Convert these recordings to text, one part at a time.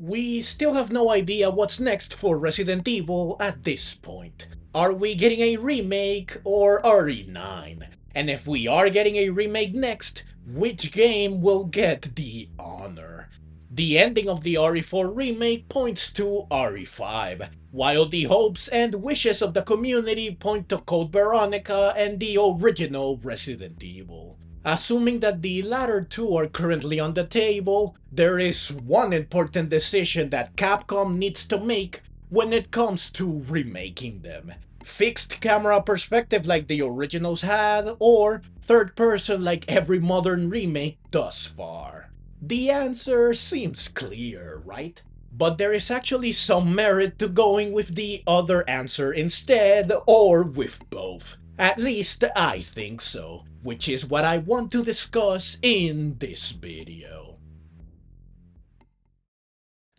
We still have no idea what's next for Resident Evil at this point. Are we getting a remake or RE9? And if we are getting a remake next, which game will get the honor? The ending of the RE4 remake points to RE5, while the hopes and wishes of the community point to Code Veronica and the original Resident Evil. Assuming that the latter two are currently on the table, there is one important decision that Capcom needs to make when it comes to remaking them. Fixed camera perspective like the originals had, or third person like every modern remake thus far. The answer seems clear, right? But there is actually some merit to going with the other answer instead, or with both. At least I think so, which is what I want to discuss in this video.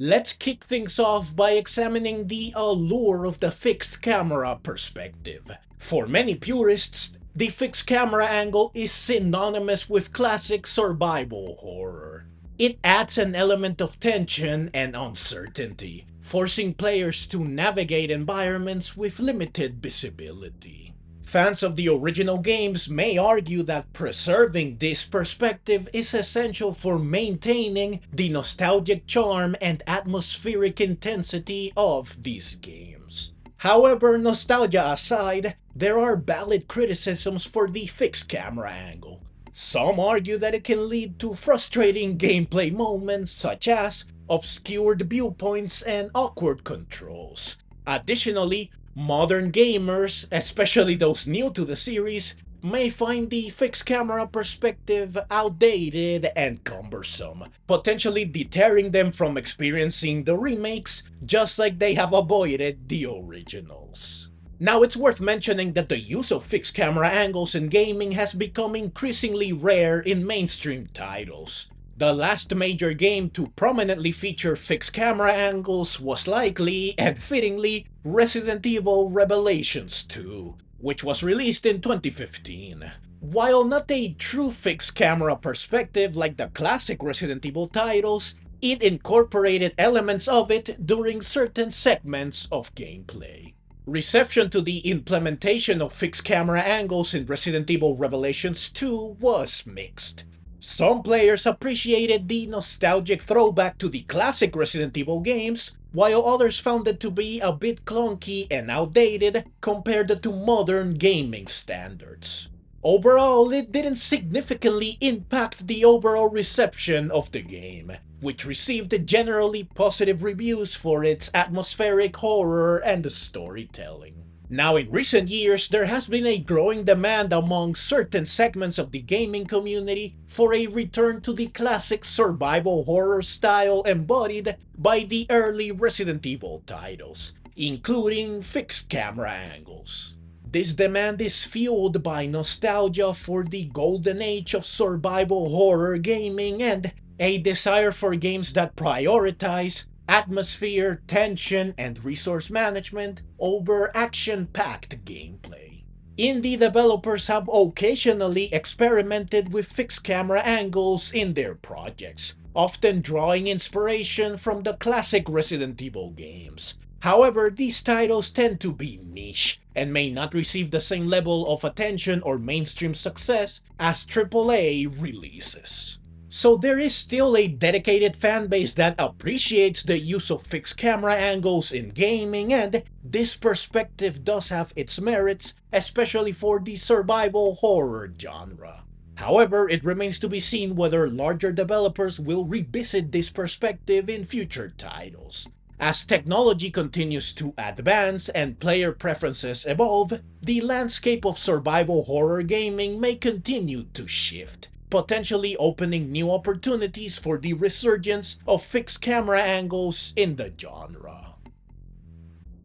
Let's kick things off by examining the allure of the fixed camera perspective. For many purists, the fixed camera angle is synonymous with classic survival horror. It adds an element of tension and uncertainty, forcing players to navigate environments with limited visibility. Fans of the original games may argue that preserving this perspective is essential for maintaining the nostalgic charm and atmospheric intensity of these games. However, nostalgia aside, there are valid criticisms for the fixed camera angle. Some argue that it can lead to frustrating gameplay moments such as obscured viewpoints and awkward controls. Additionally, modern gamers, especially those new to the series, may find the fixed camera perspective outdated and cumbersome, potentially deterring them from experiencing the remakes just like they have avoided the originals. Now, it's worth mentioning that the use of fixed camera angles in gaming has become increasingly rare in mainstream titles. The last major game to prominently feature fixed camera angles was likely, and fittingly, Resident Evil Revelations 2, which was released in 2015. While not a true fixed camera perspective like the classic Resident Evil titles, it incorporated elements of it during certain segments of gameplay. Reception to the implementation of fixed camera angles in Resident Evil Revelations 2 was mixed. Some players appreciated the nostalgic throwback to the classic Resident Evil games, while others found it to be a bit clunky and outdated compared to modern gaming standards. Overall, it didn't significantly impact the overall reception of the game, which received generally positive reviews for its atmospheric horror and storytelling. Now, in recent years, there has been a growing demand among certain segments of the gaming community for a return to the classic survival horror style embodied by the early Resident Evil titles, including fixed camera angles. This demand is fueled by nostalgia for the golden age of survival horror gaming and a desire for games that prioritize atmosphere, tension, and resource management over action-packed gameplay. Indie developers have occasionally experimented with fixed camera angles in their projects, often drawing inspiration from the classic Resident Evil games. However, these titles tend to be niche and may not receive the same level of attention or mainstream success as AAA releases. So there is still a dedicated fanbase that appreciates the use of fixed camera angles in gaming, and this perspective does have its merits, especially for the survival horror genre. However, it remains to be seen whether larger developers will revisit this perspective in future titles. As technology continues to advance and player preferences evolve, the landscape of survival horror gaming may continue to shift, potentially opening new opportunities for the resurgence of fixed camera angles in the genre.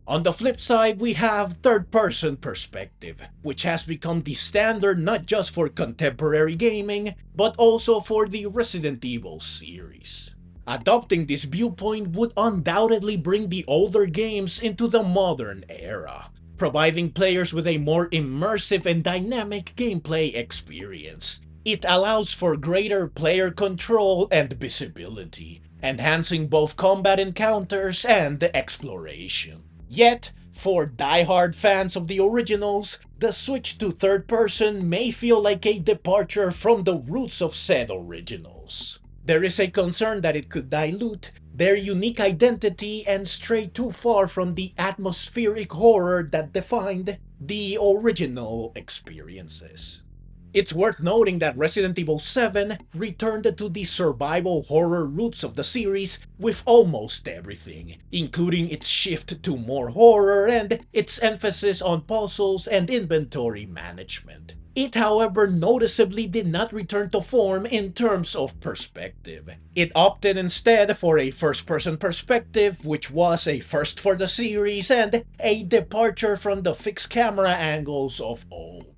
On the flip side, we have third-person perspective, which has become the standard not just for contemporary gaming, but also for the Resident Evil series. Adopting this viewpoint would undoubtedly bring the older games into the modern era, providing players with a more immersive and dynamic gameplay experience. It allows for greater player control and visibility, enhancing both combat encounters and exploration. Yet, for die-hard fans of the originals, the switch to third person may feel like a departure from the roots of said originals. There is a concern that it could dilute their unique identity and stray too far from the atmospheric horror that defined the original experiences. It's worth noting that Resident Evil 7 returned to the survival horror roots of the series with almost everything, including its shift to more horror and its emphasis on puzzles and inventory management. It, however, noticeably did not return to form in terms of perspective. It opted instead for a first-person perspective, which was a first for the series and a departure from the fixed camera angles of old.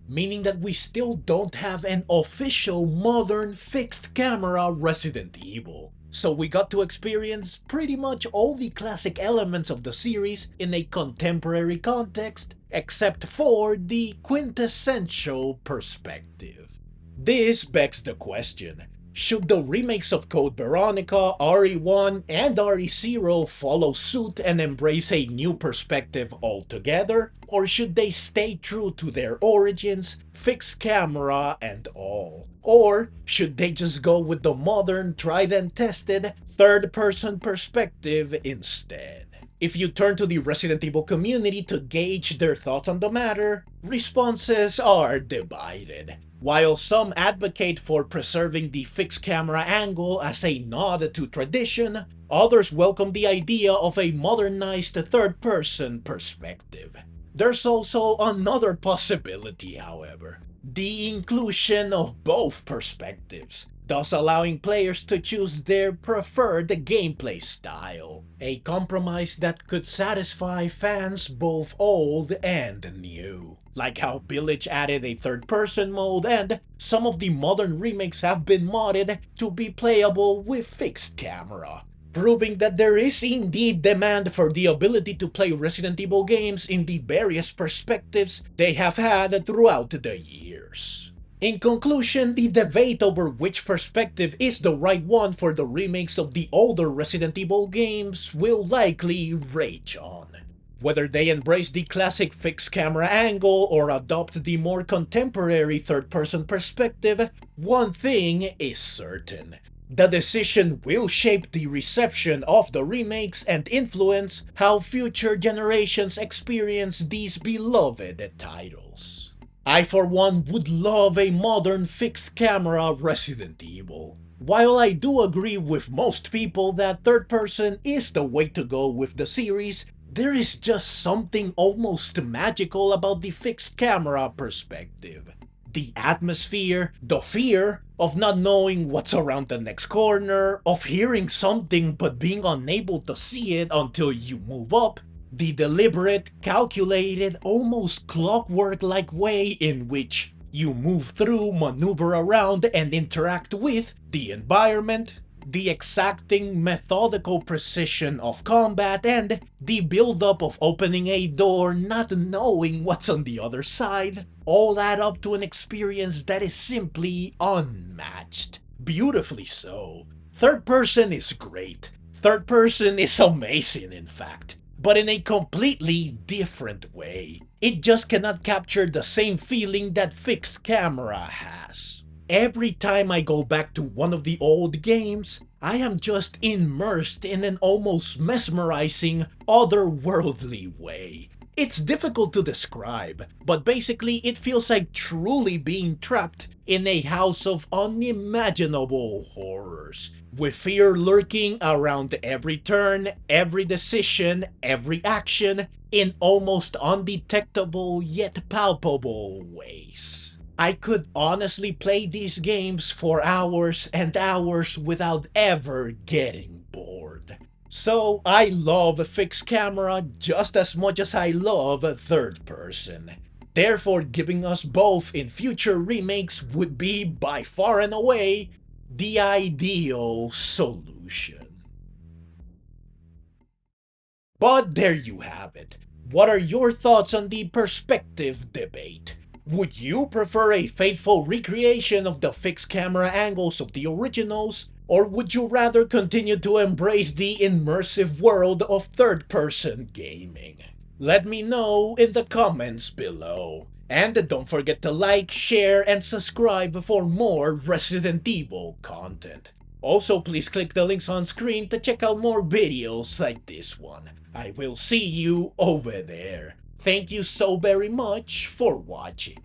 Meaning that we still don't have an official modern fixed camera Resident Evil. So we got to experience pretty much all the classic elements of the series in a contemporary context, except for the quintessential perspective. This begs the question, should the remakes of Code Veronica, RE1, and RE0 follow suit and embrace a new perspective altogether? Or should they stay true to their origins, fixed camera and all? Or should they just go with the modern, tried and tested, third-person perspective instead? If you turn to the Resident Evil community to gauge their thoughts on the matter, responses are divided. While some advocate for preserving the fixed camera angle as a nod to tradition, others welcome the idea of a modernized third-person perspective. There's also another possibility, however, the inclusion of both perspectives, thus allowing players to choose their preferred gameplay style, a compromise that could satisfy fans both old and new. Like how Village added a third-person mode and some of the modern remakes have been modded to be playable with fixed camera, proving that there is indeed demand for the ability to play Resident Evil games in the various perspectives they have had throughout the years. In conclusion, the debate over which perspective is the right one for the remakes of the older Resident Evil games will likely rage on. Whether they embrace the classic fixed camera angle or adopt the more contemporary third-person perspective, one thing is certain. The decision will shape the reception of the remakes and influence how future generations experience these beloved titles. I for one would love a modern fixed camera Resident Evil. While I do agree with most people that third person is the way to go with the series, there is just something almost magical about the fixed camera perspective. The atmosphere, the fear of not knowing what's around the next corner, of hearing something but being unable to see it until you move up, the deliberate, calculated, almost clockwork-like way in which you move through, maneuver around, and interact with the environment, the exacting, methodical precision of combat, and the build-up of opening a door not knowing what's on the other side, all add up to an experience that is simply unmatched. Beautifully so. Third person is great. Third person is amazing, in fact, but in a completely different way. It just cannot capture the same feeling that fixed camera has. Every time I go back to one of the old games, I am just immersed in an almost mesmerizing, otherworldly way. It's difficult to describe, but basically it feels like truly being trapped in a house of unimaginable horrors, with fear lurking around every turn, every decision, every action, in almost undetectable yet palpable ways. I could honestly play these games for hours and hours without ever getting bored. So I love fixed camera just as much as I love third person. Therefore, giving us both in future remakes would be, by far and away, the ideal solution. But there you have it. What are your thoughts on the perspective debate? Would you prefer a faithful recreation of the fixed camera angles of the originals, Or would you rather continue to embrace the immersive world of third-person gaming? Let me know in the comments below. And don't forget to like, share, and subscribe for more Resident Evil content. Also, please click the links on screen to check out more videos like this one. I will see you over there. Thank you so very much for watching.